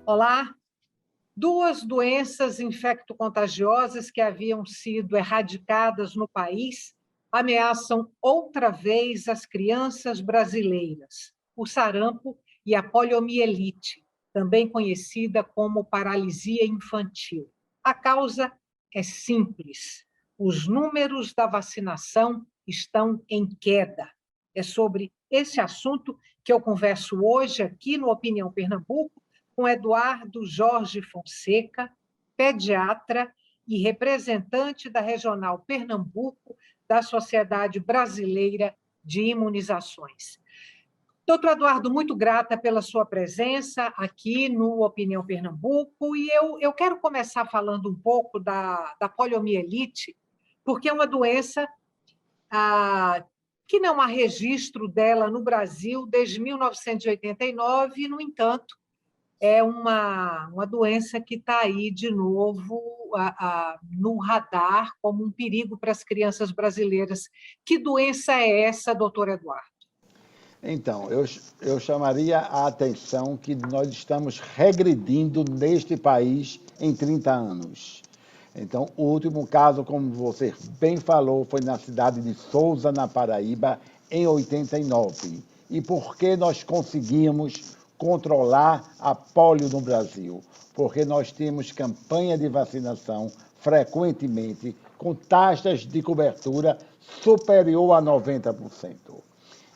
Olá! Duas doenças infecto-contagiosas que haviam sido erradicadas no país ameaçam outra vez as crianças brasileiras: o sarampo e a poliomielite, também conhecida como paralisia infantil. A causa é simples: os números da vacinação estão em queda. É sobre esse assunto que eu converso hoje aqui no Opinião Pernambuco com Eduardo Jorge Fonseca, pediatra e representante da Regional Pernambuco da Sociedade Brasileira de Imunizações. Doutor Eduardo, muito grata pela sua presença aqui no Opinião Pernambuco, e eu quero começar falando um pouco da poliomielite, porque é uma doença que não há registro dela no Brasil desde 1989, no entanto, é uma doença que está aí de novo no radar como um perigo para as crianças brasileiras. Que doença é essa, doutor Eduardo? Então, eu chamaria a atenção que nós estamos regredindo neste país em 30 anos. Então, o último caso, como você bem falou, foi na cidade de Sousa, na Paraíba, em 89. E por que nós conseguimos controlar a polio no Brasil? Porque nós temos campanha de vacinação frequentemente com taxas de cobertura superior a 90%.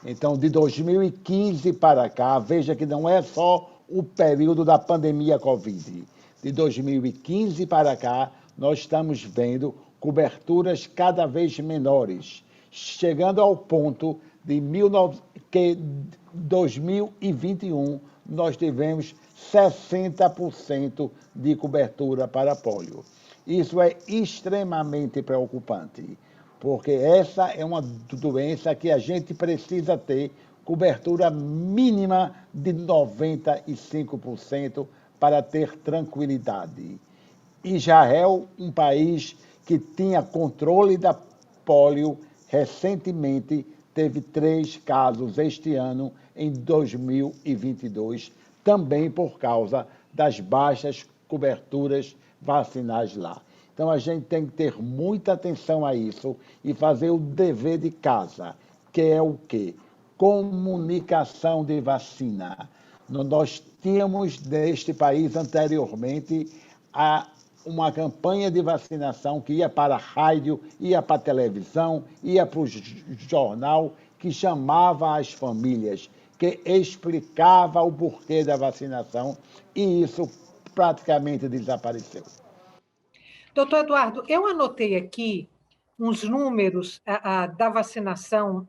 Então, de 2015 para cá, veja que não é só o período da pandemia Covid. De 2015 para cá, nós estamos vendo coberturas cada vez menores, chegando ao ponto de que 2021 nós tivemos 60% de cobertura para polio. Isso é extremamente preocupante, porque essa é uma doença que a gente precisa ter cobertura mínima de 95% para ter tranquilidade. Israel, um país que tinha controle da polio, recentemente teve 3 casos este ano, em 2022, também por causa das baixas coberturas vacinais lá. Então, a gente tem que ter muita atenção a isso e fazer o dever de casa, que é o quê? Comunicação de vacina. Nós tínhamos neste país anteriormente uma campanha de vacinação que ia para a rádio, ia para a televisão, ia para o jornal, que chamava as famílias, que explicava o porquê da vacinação, e isso praticamente desapareceu. Doutor Eduardo, eu anotei aqui uns números da vacinação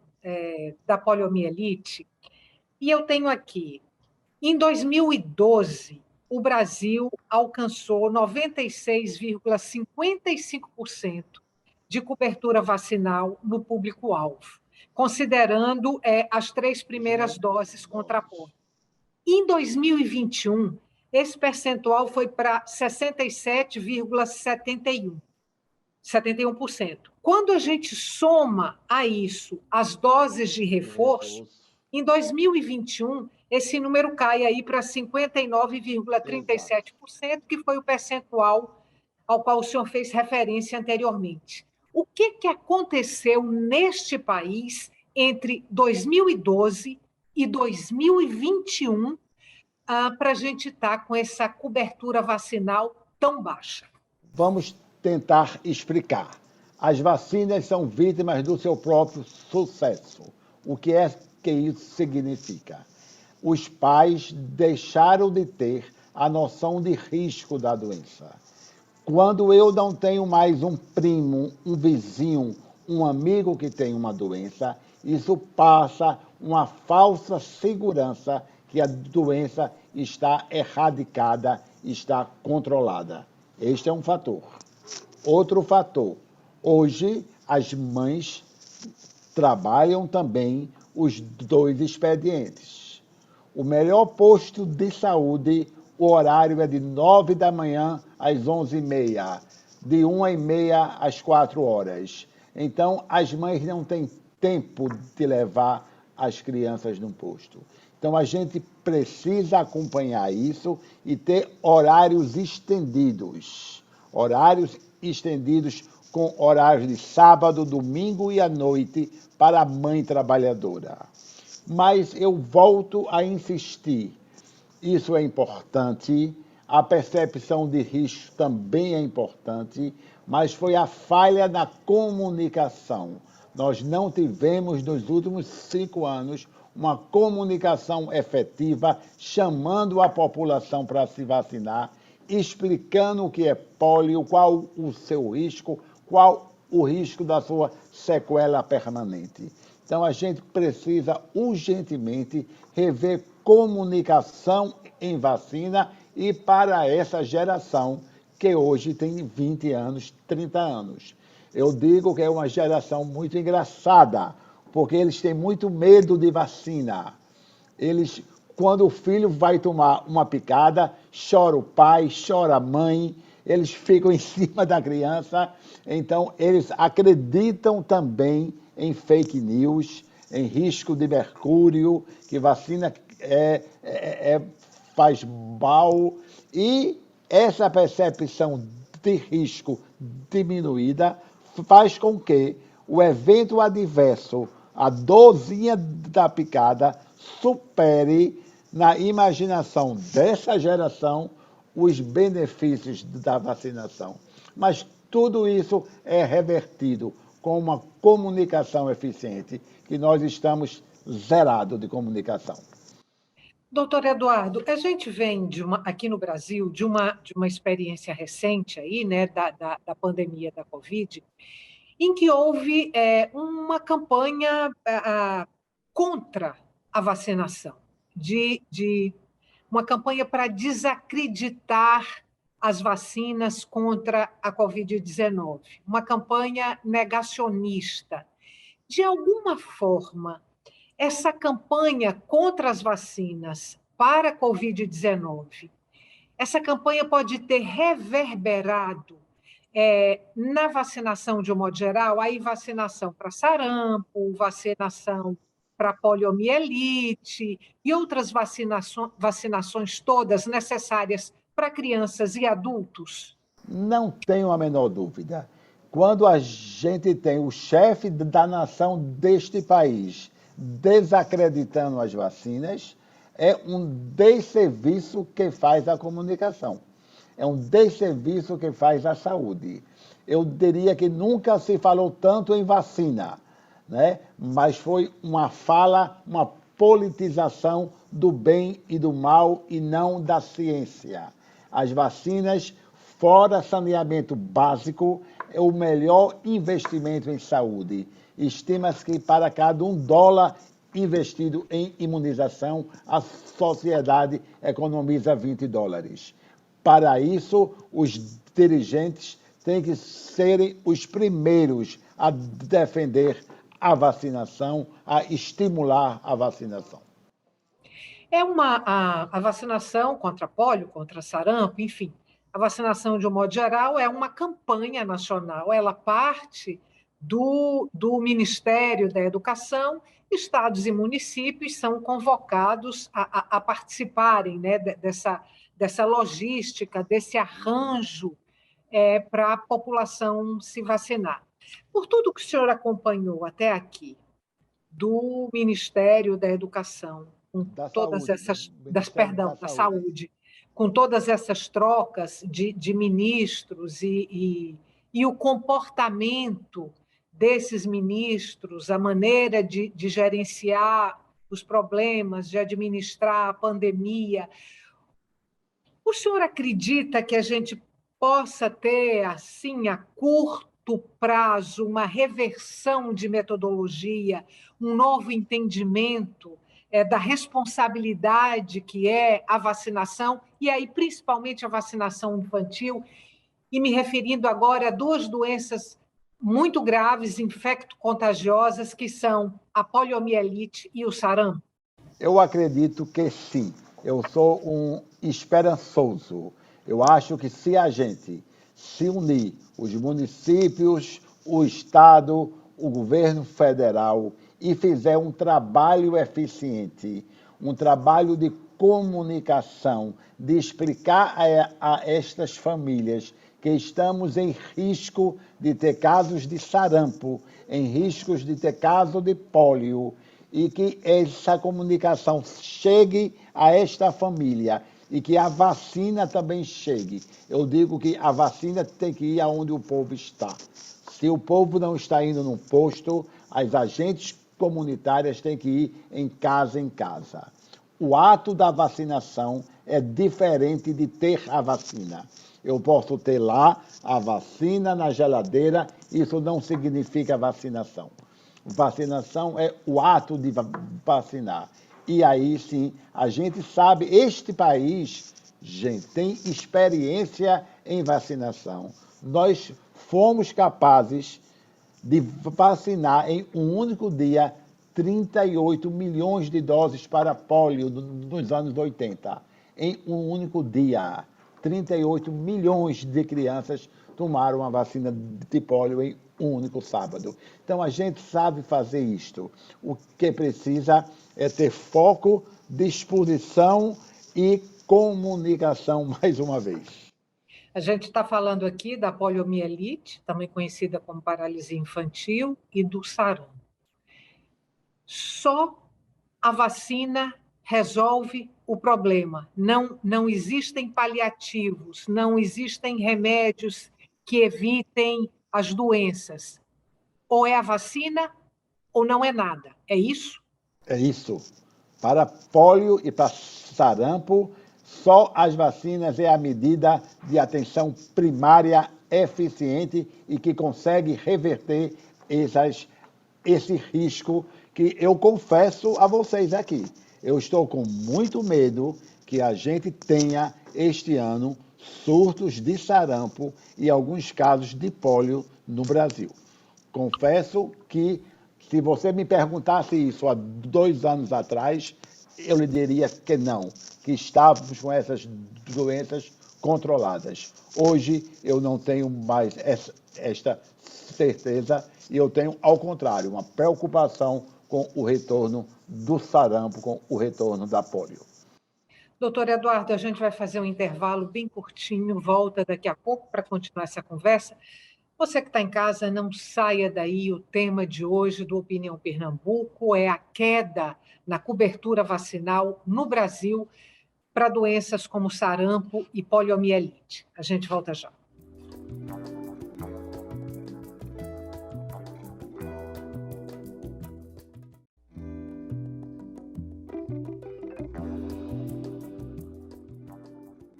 da poliomielite, e eu tenho aqui, em 2012, o Brasil alcançou 96,55% de cobertura vacinal no público-alvo, considerando as 3 primeiras doses contra a polio. Em 2021, esse percentual foi para 67,71%. Quando a gente soma a isso as doses de reforço, em 2021, esse número cai aí para 59,37%, que foi o percentual ao qual o senhor fez referência anteriormente. O que aconteceu neste país entre 2012 e 2021 para a gente estar com essa cobertura vacinal tão baixa? Vamos tentar explicar. As vacinas são vítimas do seu próprio sucesso. O que é que isso significa? Os pais deixaram de ter a noção de risco da doença. Quando eu não tenho mais um primo, um vizinho, um amigo que tem uma doença, isso passa uma falsa segurança que a doença está erradicada, está controlada. Este é um fator. Outro fator, hoje as mães trabalham também os 2 expedientes. O melhor posto de saúde, o horário é de 9 da manhã às 11h30, de 1h30 às 4 horas. Então, as mães não têm tempo de levar as crianças no posto. Então, a gente precisa acompanhar isso e ter horários estendidos com horários de sábado, domingo e à noite para a mãe trabalhadora. Mas eu volto a insistir, isso é importante, a percepção de risco também é importante, mas foi a falha na comunicação. Nós não tivemos, nos últimos 5 anos, uma comunicação efetiva, chamando a população para se vacinar, explicando o que é pólio, qual o seu risco, qual o risco da sua sequela permanente. Então, a gente precisa urgentemente rever comunicação em vacina e para essa geração que hoje tem 20 anos, 30 anos. Eu digo que é uma geração muito engraçada, porque eles têm muito medo de vacina. Eles, quando o filho vai tomar uma picada, chora o pai, chora a mãe, eles ficam em cima da criança. Então, eles acreditam também em fake news, em risco de mercúrio, que vacina faz mal. E essa percepção de risco diminuída faz com que o evento adverso, a dorzinha da picada, supere na imaginação dessa geração os benefícios da vacinação. Mas tudo isso é revertido com uma comunicação eficiente, que nós estamos zerados de comunicação. Doutor Eduardo, a gente vem aqui no Brasil de uma experiência recente aí, né, da pandemia da Covid, em que houve uma campanha contra a vacinação, de uma campanha para desacreditar as vacinas contra a Covid-19, uma campanha negacionista. De alguma forma, essa campanha contra as vacinas para a Covid-19, essa campanha pode ter reverberado na vacinação de um modo geral, aí vacinação para sarampo, vacinação para poliomielite e outras vacinações todas necessárias para crianças e adultos? Não tenho a menor dúvida. Quando a gente tem o chefe da nação deste país desacreditando as vacinas, é um desserviço que faz a comunicação. É um desserviço que faz a saúde. Eu diria que nunca se falou tanto em vacina, né? Mas foi uma fala, uma politização do bem e do mal e não da ciência. As vacinas, fora saneamento básico, é o melhor investimento em saúde. Estima-se que para cada $1 investido em imunização, a sociedade economiza $20. Para isso, os dirigentes têm que serem os primeiros a defender a vacinação, a estimular a vacinação. A vacinação contra pólio, contra sarampo, enfim, a vacinação, de um modo geral, é uma campanha nacional, ela parte do Ministério da Educação, estados e municípios são convocados a participarem, né, dessa logística, desse arranjo para a população se vacinar. Por tudo que o senhor acompanhou até aqui, do Ministério da Educação, com todas essas, da Saúde, com todas essas trocas de ministros e o comportamento desses ministros, a maneira de gerenciar os problemas, de administrar a pandemia. O senhor acredita que a gente possa ter, assim, a curto prazo, uma reversão de metodologia, um novo entendimento da responsabilidade que é a vacinação, e aí principalmente a vacinação infantil, e me referindo agora a duas doenças muito graves, infecto-contagiosas, que são a poliomielite e o sarampo? Eu acredito que sim. Eu sou um esperançoso. Eu acho que se a gente se unir, os municípios, o Estado, o governo federal, e fizer um trabalho eficiente, um trabalho de comunicação, de explicar a estas famílias que estamos em risco de ter casos de sarampo, em riscos de ter caso de pólio, e que essa comunicação chegue a esta família e que a vacina também chegue. Eu digo que a vacina tem que ir aonde o povo está. Se o povo não está indo num posto, as agentes comunitárias têm que ir em casa. O ato da vacinação é diferente de ter a vacina. Eu posso ter lá a vacina na geladeira, isso não significa vacinação. Vacinação é o ato de vacinar. E aí sim, a gente sabe, este país, gente, tem experiência em vacinação. Nós fomos capazes de vacinar em um único dia 38 milhões de doses para pólio nos anos 80. Em um único dia, 38 milhões de crianças tomaram a vacina de pólio em um único sábado. Então, a gente sabe fazer isto. O que precisa é ter foco, disposição e comunicação, mais uma vez. A gente está falando aqui da poliomielite, também conhecida como paralisia infantil, e do sarampo. Só a vacina resolve o problema. Não existem paliativos, não existem remédios que evitem as doenças. Ou é a vacina ou não é nada. É isso? É isso. Para pólio e para sarampo, só as vacinas é a medida de atenção primária eficiente e que consegue reverter esse risco que eu confesso a vocês aqui. Eu estou com muito medo que a gente tenha este ano surtos de sarampo e alguns casos de pólio no Brasil. Confesso que se você me perguntasse isso há 2 anos atrás, eu lhe diria que não, que estávamos com essas doenças controladas. Hoje eu não tenho mais esta certeza e eu tenho, ao contrário, uma preocupação com o retorno do sarampo, com o retorno da pólio. Doutor Eduardo, a gente vai fazer um intervalo bem curtinho, volta daqui a pouco para continuar essa conversa. Você que está em casa, não saia daí. O tema de hoje do Opinião Pernambuco é a queda na cobertura vacinal no Brasil para doenças como sarampo e poliomielite. A gente volta já.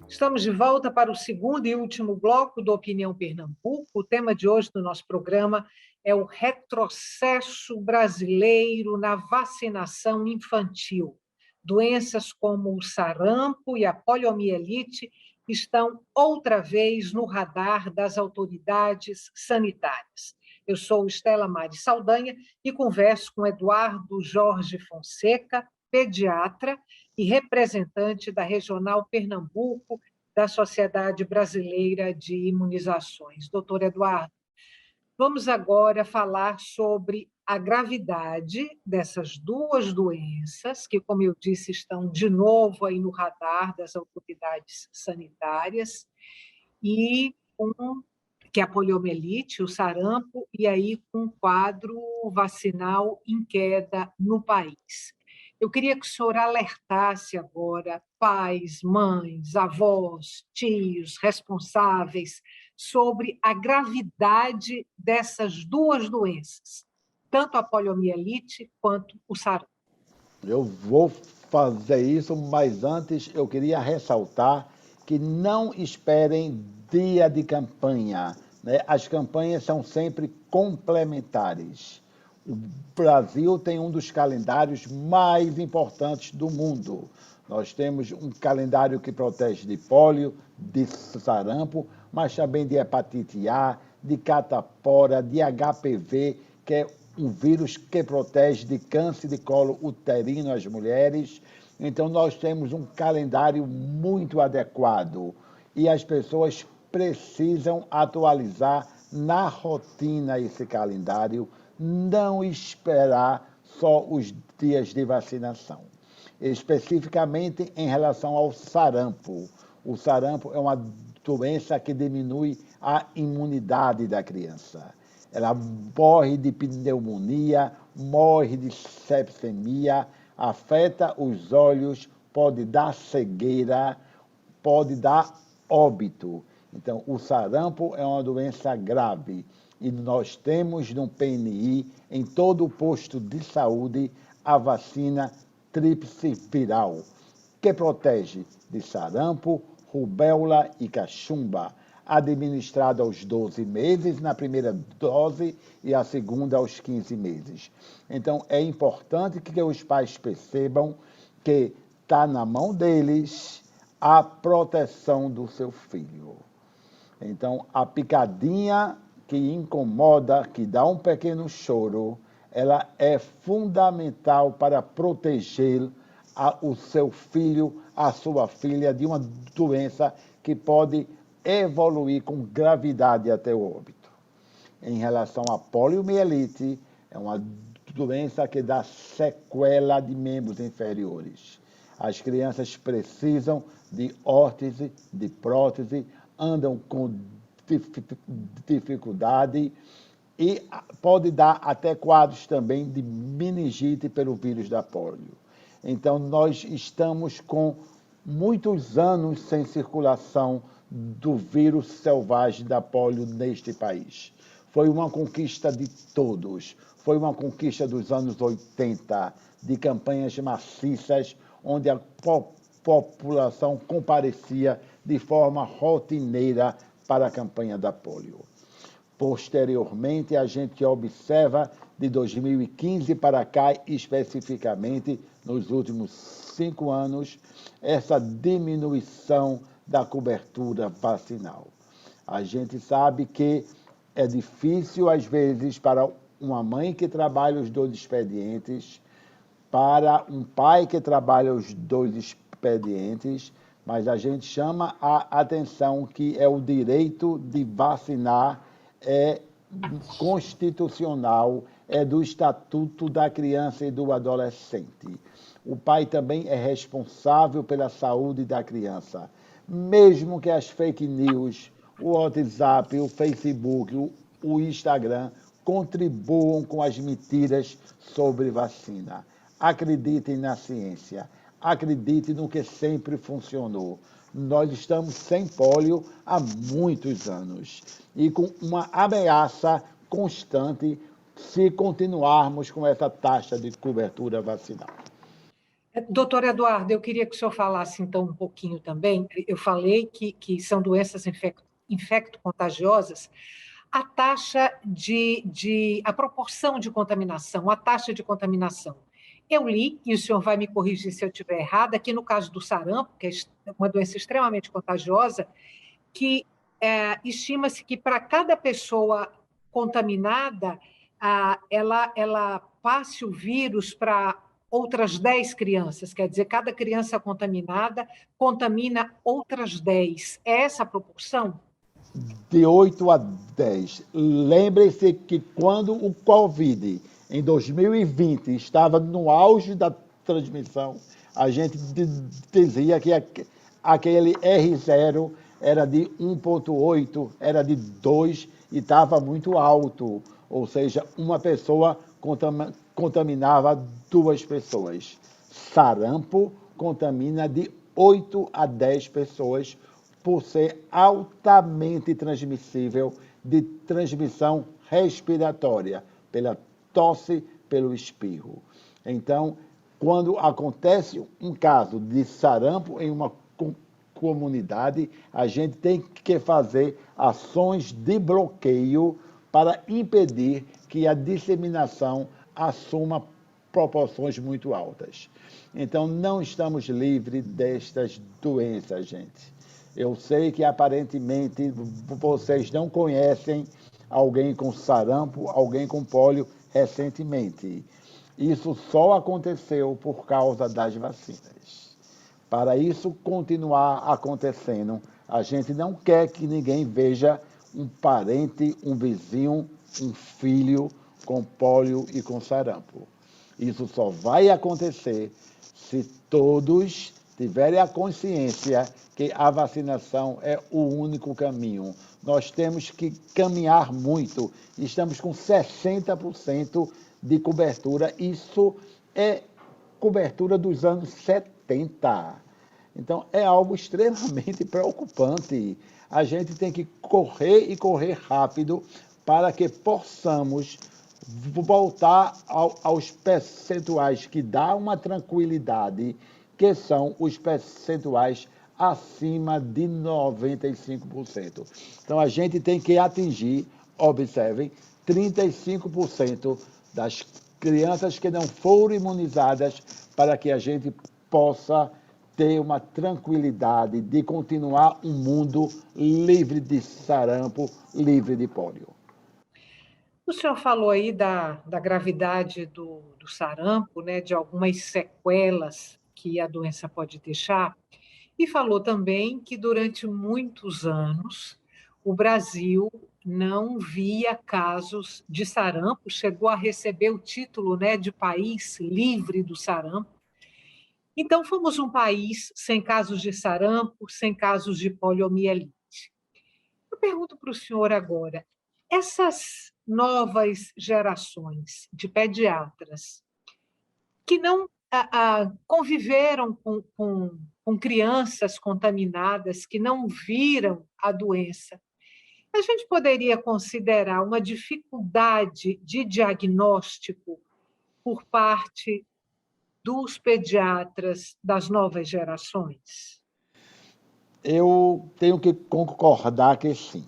Estamos de volta para o segundo e último bloco do Opinião Pernambuco. O tema de hoje do nosso programa é o retrocesso brasileiro na vacinação infantil. Doenças como o sarampo e a poliomielite estão outra vez no radar das autoridades sanitárias. Eu sou Estela Mari Saldanha e converso com Eduardo Jorge Fonseca, pediatra e representante da Regional Pernambuco da Sociedade Brasileira de Imunizações. Doutor Eduardo, vamos agora falar sobre a gravidade dessas duas doenças, que, como eu disse, estão de novo aí no radar das autoridades sanitárias, e que é a poliomielite, o sarampo, e aí com um quadro vacinal em queda no país. Eu queria que o senhor alertasse agora pais, mães, avós, tios, responsáveis sobre a gravidade dessas duas doenças, tanto a poliomielite quanto o sarampo. Eu vou fazer isso, mas antes eu queria ressaltar que não esperem dia de campanha, né? As campanhas são sempre complementares. O Brasil tem um dos calendários mais importantes do mundo. Nós temos um calendário que protege de pólio, de sarampo, mas também de hepatite A, de catapora, de HPV, que é um vírus que protege de câncer de colo uterino às mulheres. Então, nós temos um calendário muito adequado e as pessoas precisam atualizar na rotina esse calendário, não esperar só os dias de vacinação. especificamente em relação ao sarampo. O sarampo é uma doença que diminui a imunidade da criança. Ela morre de pneumonia, morre de sepsemia, afeta os olhos, pode dar cegueira, pode dar óbito. Então, o sarampo é uma doença grave e nós temos no PNI, em todo o posto de saúde, a vacina tríplice viral, que protege de sarampo, rubéola e cachumba, administrada aos 12 meses na primeira dose e a segunda aos 15 meses. Então, é importante que os pais percebam que está na mão deles a proteção do seu filho. Então, a picadinha que incomoda, que dá um pequeno choro, ela é fundamental para proteger o seu filho, a sua filha, de uma doença que pode evoluir com gravidade até o óbito. Em relação à poliomielite, é uma doença que dá sequela de membros inferiores. As crianças precisam de órtese, de prótese, andam com dificuldade e pode dar até quadros também de meningite pelo vírus da polio. Então, nós estamos com muitos anos sem circulação do vírus selvagem da polio neste país. Foi uma conquista de todos, foi uma conquista dos anos 80, de campanhas maciças, onde a população comparecia de forma rotineira para a campanha da polio. Posteriormente, a gente observa de 2015 para cá, especificamente nos últimos 5 anos, essa diminuição da cobertura vacinal. A gente sabe que é difícil, às vezes, para uma mãe que trabalha os 2 expedientes, para um pai que trabalha os 2 expedientes, mas a gente chama a atenção que é o direito de vacinar, é constitucional, é do Estatuto da Criança e do Adolescente. O pai também é responsável pela saúde da criança. Mesmo que as fake news, o WhatsApp, o Facebook, o Instagram contribuam com as mentiras sobre vacina. Acreditem na ciência, acreditem no que sempre funcionou. Nós estamos sem polio há muitos anos e com uma ameaça constante se continuarmos com essa taxa de cobertura vacinal. Doutor Eduardo, eu queria que o senhor falasse, então, um pouquinho também. Eu falei que são doenças infecto-contagiosas. A taxa a proporção de contaminação, a taxa de contaminação. Eu li, e o senhor vai me corrigir se eu estiver errada, que no caso do sarampo, que é uma doença extremamente contagiosa, que estima-se que para cada pessoa contaminada, ela passe o vírus para outras 10 crianças, quer dizer, cada criança contaminada contamina outras 10. É essa a proporção? De 8 a 10. Lembre-se que quando o Covid, em 2020, estava no auge da transmissão, a gente dizia que aquele R0 era de 1,8, era de 2 e estava muito alto. Ou seja, uma pessoa contaminava 2 pessoas. Sarampo contamina de 8 a 10 pessoas por ser altamente transmissível, de transmissão respiratória, pela tosse, pelo espirro. Então, quando acontece um caso de sarampo em uma comunidade, a gente tem que fazer ações de bloqueio para impedir que a disseminação assuma proporções muito altas. Então, não estamos livres destas doenças, gente. Eu sei que, aparentemente, vocês não conhecem alguém com sarampo, alguém com pólio recentemente. Isso só aconteceu por causa das vacinas. Para isso continuar acontecendo, a gente não quer que ninguém veja um parente, um vizinho, um filho com pólio e com sarampo. Isso só vai acontecer Se todos tiverem a consciência que a vacinação é o único caminho, nós temos que caminhar muito. Estamos com 60% de cobertura. Isso é cobertura dos anos 70. Então, é algo extremamente preocupante. A gente tem que correr e correr rápido para que possamos voltar aos percentuais que dá uma tranquilidade, que são os percentuais acima de 95%. Então, a gente tem que atingir, observem, 35% das crianças que não foram imunizadas para que a gente possa ter uma tranquilidade de continuar um mundo livre de sarampo, livre de pólio. O senhor falou aí da gravidade do sarampo, né, de algumas sequelas que a doença pode deixar, e falou também que durante muitos anos o Brasil não via casos de sarampo, chegou a receber o título, né, de país livre do sarampo. Então, fomos um país sem casos de sarampo, sem casos de poliomielite. Eu pergunto para o senhor agora, essas novas gerações de pediatras que não conviveram com crianças contaminadas, que não viram a doença, a gente poderia considerar uma dificuldade de diagnóstico por parte dos pediatras das novas gerações? Eu tenho que concordar que sim.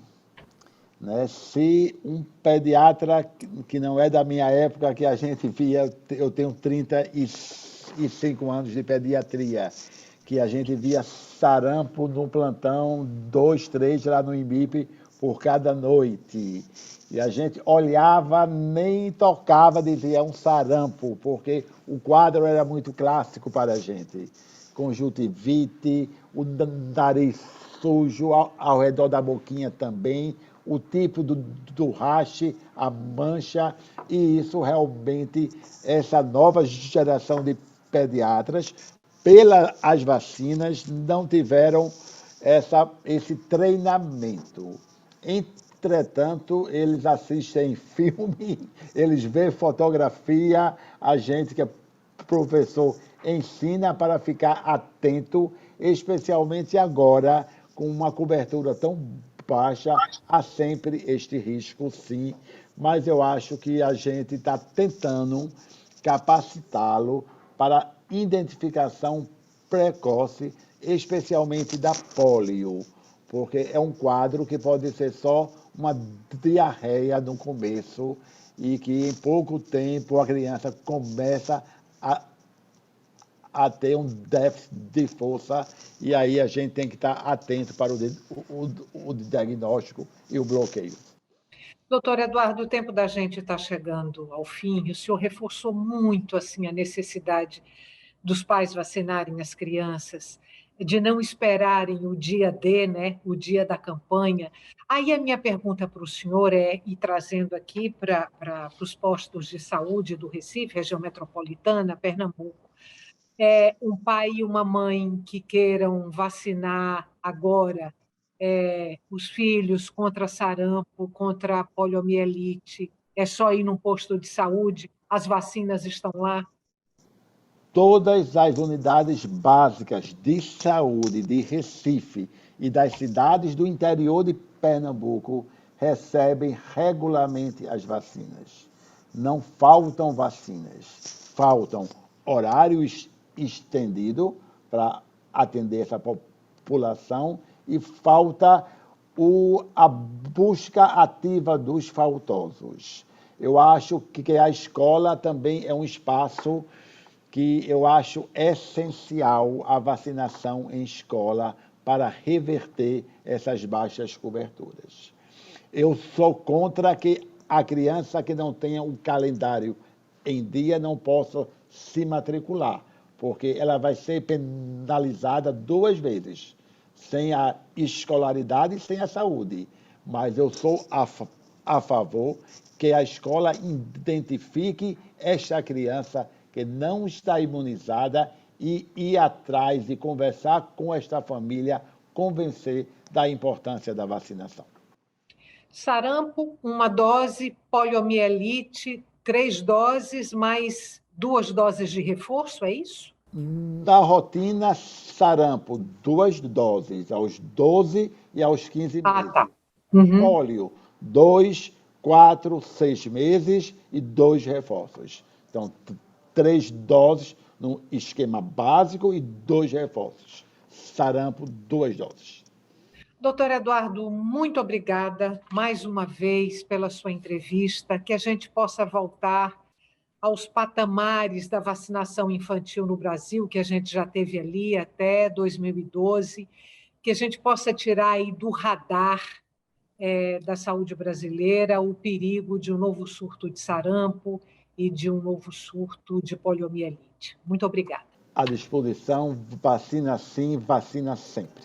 Né? Se um pediatra que não é da minha época, que a gente via, eu tenho 35 anos de pediatria, que a gente via sarampo no plantão, 2, 3 lá no IMIP por cada noite. E a gente olhava, nem tocava, dizia é um sarampo, porque o quadro era muito clássico para a gente. Conjuntivite, o nariz sujo, ao redor da boquinha também, o tipo do rache, a mancha, e isso realmente, essa nova geração de pediatras, pelas vacinas, não tiveram esse treinamento. Entretanto, eles assistem filme, eles veem fotografia, a gente que é professor ensina para ficar atento, especialmente agora, com uma cobertura tão baixa, há sempre este risco, sim, mas eu acho que a gente está tentando capacitá-lo para identificação precoce, especialmente da polio, porque é um quadro que pode ser só uma diarreia no começo e que em pouco tempo a criança começa a ter um déficit de força e aí a gente tem que estar atento para o diagnóstico e o bloqueio. Doutor Eduardo, o tempo da gente está chegando ao fim, e o senhor reforçou muito assim a necessidade dos pais vacinarem as crianças, de não esperarem o dia D, né, o dia da campanha. Aí a minha pergunta para o senhor é, e trazendo aqui para os postos de saúde do Recife, região metropolitana, Pernambuco, um pai e uma mãe que queiram vacinar agora os filhos contra sarampo, contra a poliomielite, é só ir num posto de saúde, as vacinas estão lá? Todas as unidades básicas de saúde de Recife e das cidades do interior de Pernambuco recebem regularmente as vacinas. Não faltam vacinas, faltam horário estendido para atender essa população e falta a busca ativa dos faltosos. Eu acho que a escola também é um espaço que eu acho essencial a vacinação em escola para reverter essas baixas coberturas. Eu sou contra que a criança que não tenha um calendário em dia não possa se matricular, porque ela vai ser penalizada 2 vezes, sem a escolaridade e sem a saúde. Mas eu sou a favor que a escola identifique esta criança que não está imunizada e ir atrás e conversar com esta família, convencer da importância da vacinação. Sarampo, 1 dose, poliomielite, 3 doses, mais 2 doses de reforço, é isso? Da rotina, sarampo, 2 doses, aos 12 e aos 15 Ah, meses. tá. Uhum. Pólio, 2, 4, 6 meses e 2 reforços. Então, 3 doses no esquema básico e 2 reforços. Sarampo, 2 doses. Doutor Eduardo, muito obrigada mais uma vez pela sua entrevista, que a gente possa voltar aos patamares da vacinação infantil no Brasil, que a gente já teve ali até 2012, que a gente possa tirar aí do radar da saúde brasileira o perigo de um novo surto de sarampo e de um novo surto de poliomielite. Muito obrigada. À disposição, vacina sim, vacina sempre.